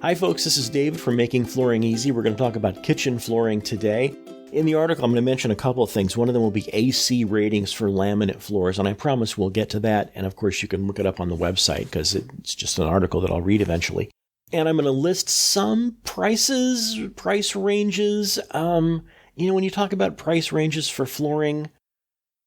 Hi folks, this is David from Making Flooring Easy. We're going to talk about kitchen flooring today. In the article, I'm going to mention a couple of things. One of them will be AC ratings for laminate floors, and I promise we'll get to that. And of course, you can look it up on the website because it's just an article that I'll read eventually. And I'm going to list some price ranges. When you talk about price ranges for flooring,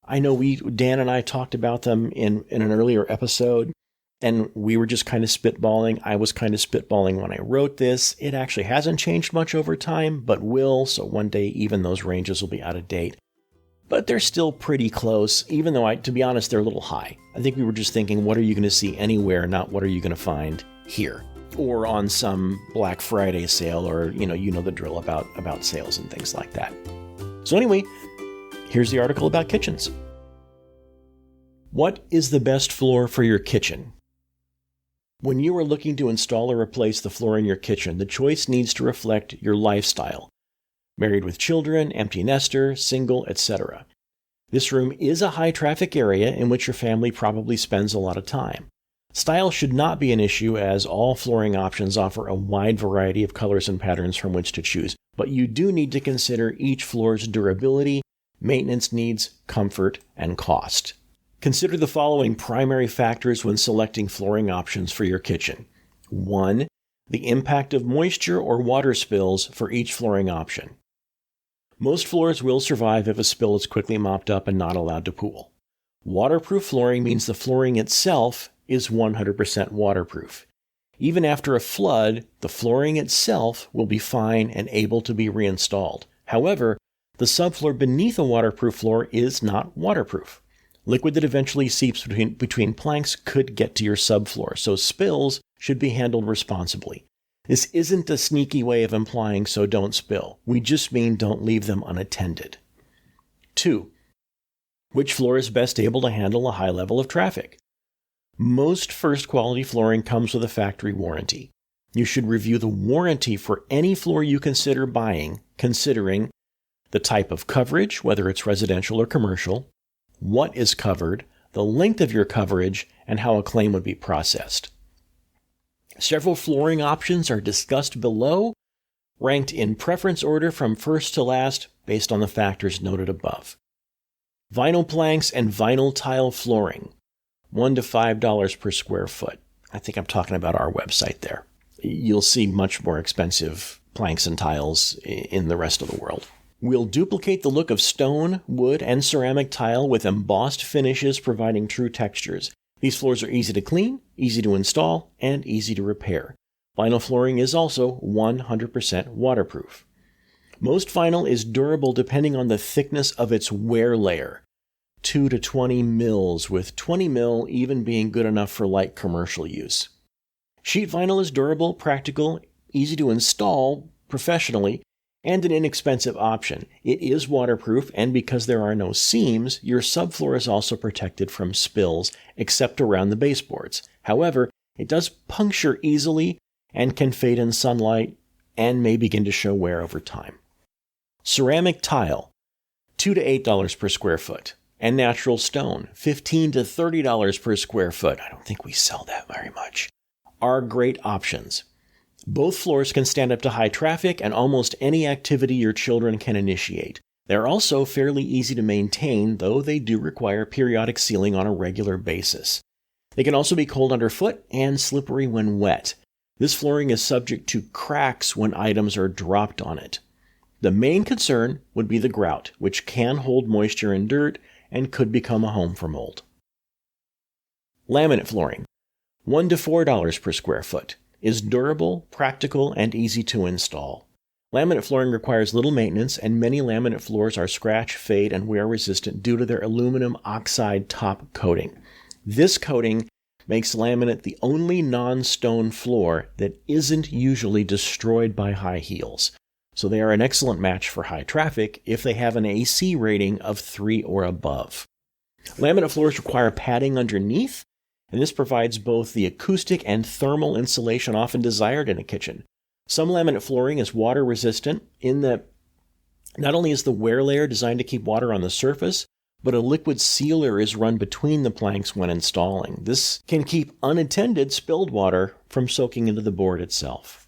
I know Dan and I talked about them in an earlier episode. And we were just kind of spitballing. I was kind of spitballing when I wrote this. It actually hasn't changed much over time, but will. So one day, even those ranges will be out of date. But they're still pretty close, even though, to be honest, they're a little high. I think we were just thinking, what are you going to see anywhere, not what are you going to find here? Or on some Black Friday sale, or, you know the drill about sales and things like that. So anyway, here's the article about kitchens. What is the best floor for your kitchen? When you are looking to install or replace the floor in your kitchen, the choice needs to reflect your lifestyle. Married with children, empty nester, single, etc. This room is a high-traffic area in which your family probably spends a lot of time. Style should not be an issue, as all flooring options offer a wide variety of colors and patterns from which to choose, but you do need to consider each floor's durability, maintenance needs, comfort, and cost. Consider the following primary factors when selecting flooring options for your kitchen. 1. The impact of moisture or water spills for each flooring option. Most floors will survive if a spill is quickly mopped up and not allowed to pool. Waterproof flooring means the flooring itself is 100% waterproof. Even after a flood, the flooring itself will be fine and able to be reinstalled. However, the subfloor beneath a waterproof floor is not waterproof. Liquid that eventually seeps between planks could get to your subfloor, so spills should be handled responsibly. This isn't a sneaky way of implying so don't spill. We just mean don't leave them unattended. 2. Which floor is best able to handle a high level of traffic? Most first-quality flooring comes with a factory warranty. You should review the warranty for any floor you consider buying, considering the type of coverage, whether it's residential or commercial, what is covered, the length of your coverage, and how a claim would be processed. Several flooring options are discussed below, ranked in preference order from first to last based on the factors noted above. Vinyl planks and vinyl tile flooring, $1 to $5 per square foot. I think I'm talking about our website there. You'll see much more expensive planks and tiles in the rest of the world. We'll duplicate the look of stone, wood, and ceramic tile with embossed finishes providing true textures. These floors are easy to clean, easy to install, and easy to repair. Vinyl flooring is also 100% waterproof. Most vinyl is durable depending on the thickness of its wear layer, 2 to 20 mils, with 20 mil even being good enough for light commercial use. Sheet vinyl is durable, practical, easy to install professionally, and an inexpensive option. It is waterproof, and because there are no seams, your subfloor is also protected from spills, except around the baseboards. However, it does puncture easily and can fade in sunlight and may begin to show wear over time. Ceramic tile, $2 to $8 per square foot, and natural stone, $15 to $30 per square foot. I don't think we sell that very much, are great options. Both floors can stand up to high traffic and almost any activity your children can initiate. They're also fairly easy to maintain, though they do require periodic sealing on a regular basis. They can also be cold underfoot and slippery when wet. This flooring is subject to cracks when items are dropped on it. The main concern would be the grout, which can hold moisture and dirt and could become a home for mold. Laminate flooring, $1 to $4 per square foot. Is durable, practical, and easy to install. Laminate flooring requires little maintenance, and many laminate floors are scratch, fade, and wear resistant due to their aluminum oxide top coating. This coating makes laminate the only non-stone floor that isn't usually destroyed by high heels. So they are an excellent match for high traffic if they have an AC rating of 3 or above. Laminate floors require padding underneath, and this provides both the acoustic and thermal insulation often desired in a kitchen. Some laminate flooring is water resistant in that not only is the wear layer designed to keep water on the surface, but a liquid sealer is run between the planks when installing. This can keep unattended spilled water from soaking into the board itself.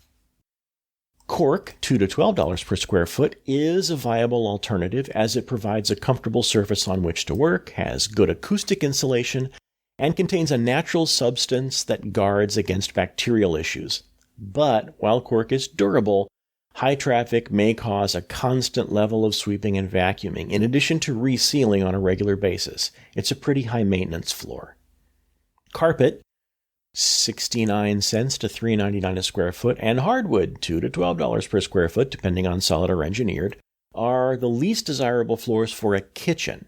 Cork, $2 to $12 per square foot, is a viable alternative as it provides a comfortable surface on which to work, has good acoustic insulation, and contains a natural substance that guards against bacterial issues. But while cork is durable, high traffic may cause a constant level of sweeping and vacuuming, in addition to resealing on a regular basis. It's a pretty high maintenance floor. Carpet, 69 cents to $3.99 a square foot, and hardwood, $2 to $12 per square foot, depending on solid or engineered, are the least desirable floors for a kitchen.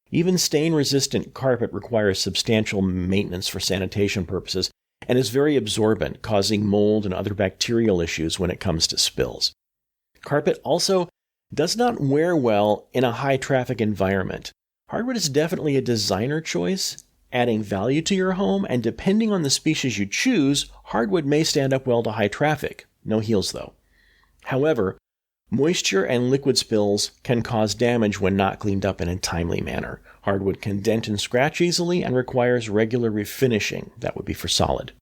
Even stain-resistant carpet requires substantial maintenance for sanitation purposes and is very absorbent, causing mold and other bacterial issues when it comes to spills. Carpet also does not wear well in a high-traffic environment. Hardwood is definitely a designer choice, adding value to your home, and depending on the species you choose, hardwood may stand up well to high traffic. No heels, though. However, moisture and liquid spills can cause damage when not cleaned up in a timely manner. Hardwood can dent and scratch easily and requires regular refinishing. That would be for solid.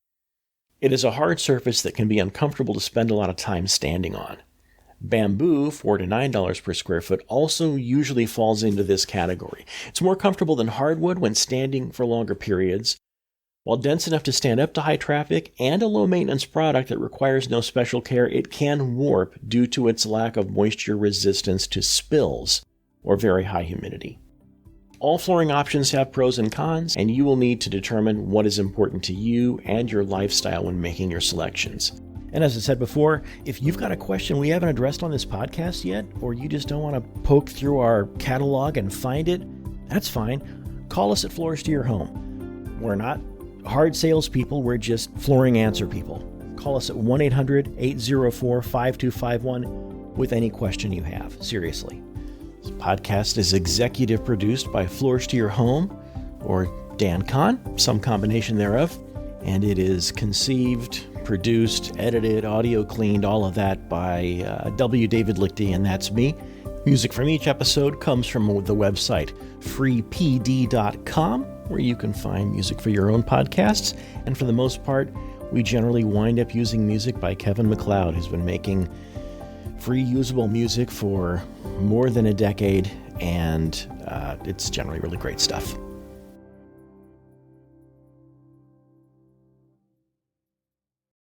It is a hard surface that can be uncomfortable to spend a lot of time standing on. Bamboo, $4 to $9 per square foot, also usually falls into this category. It's more comfortable than hardwood when standing for longer periods. While dense enough to stand up to high traffic and a low-maintenance product that requires no special care, it can warp due to its lack of moisture resistance to spills or very high humidity. All flooring options have pros and cons, and you will need to determine what is important to you and your lifestyle when making your selections. And as I said before, if you've got a question we haven't addressed on this podcast yet, or you just don't want to poke through our catalog and find it, that's fine. Call us at Floors to Your Home. We're not hard salespeople, we're just flooring answer people. Call us at 1-800-804-5251 with any question you have. Seriously. This podcast is executive produced by Floors to Your Home, or Dan Kahn, some combination thereof, and it is conceived, produced, edited, audio cleaned, all of that by W. David Lichty, and that's me. Music from each episode comes from the website freepd.com, where you can find music for your own podcasts. And for the most part, we generally wind up using music by Kevin MacLeod, who's been making free usable music for more than a decade, and it's generally really great stuff.